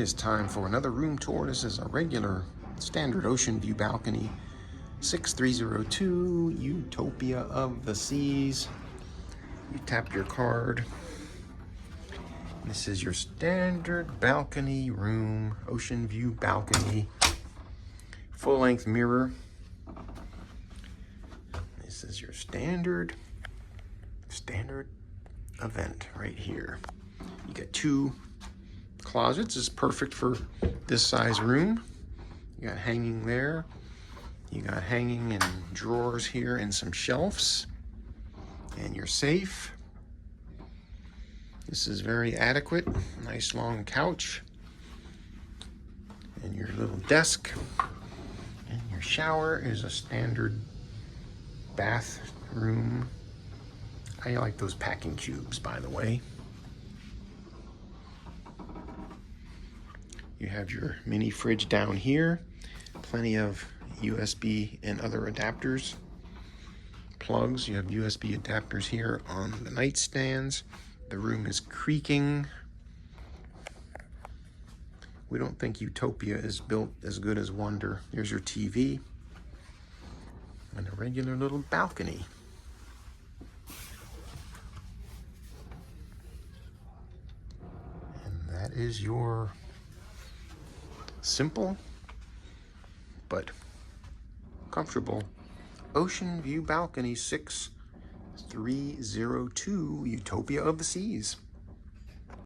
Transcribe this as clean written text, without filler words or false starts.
It's time for another room tour. This is a regular standard Oceanview balcony, 6302 Utopia of the Seas. You tap your card. This is your standard balcony room, Oceanview balcony, full-length mirror. This is your standard event right here. You got two closets. Is perfect for this size room. You got hanging there. You got hanging and drawers here and some shelves. And your safe. This is very adequate. Nice long couch. And your little desk. And your shower is a standard bathroom. I like those packing cubes, by the way. You have your mini fridge down here, plenty of USB and other adapters, plugs. You have USB adapters here on the nightstands. The room is creaking. We don't think Utopia is built as good as Wonder. Here's your TV and a regular little balcony. And that is your simple but comfortable Oceanview balcony, 6302 Utopia of the Seas.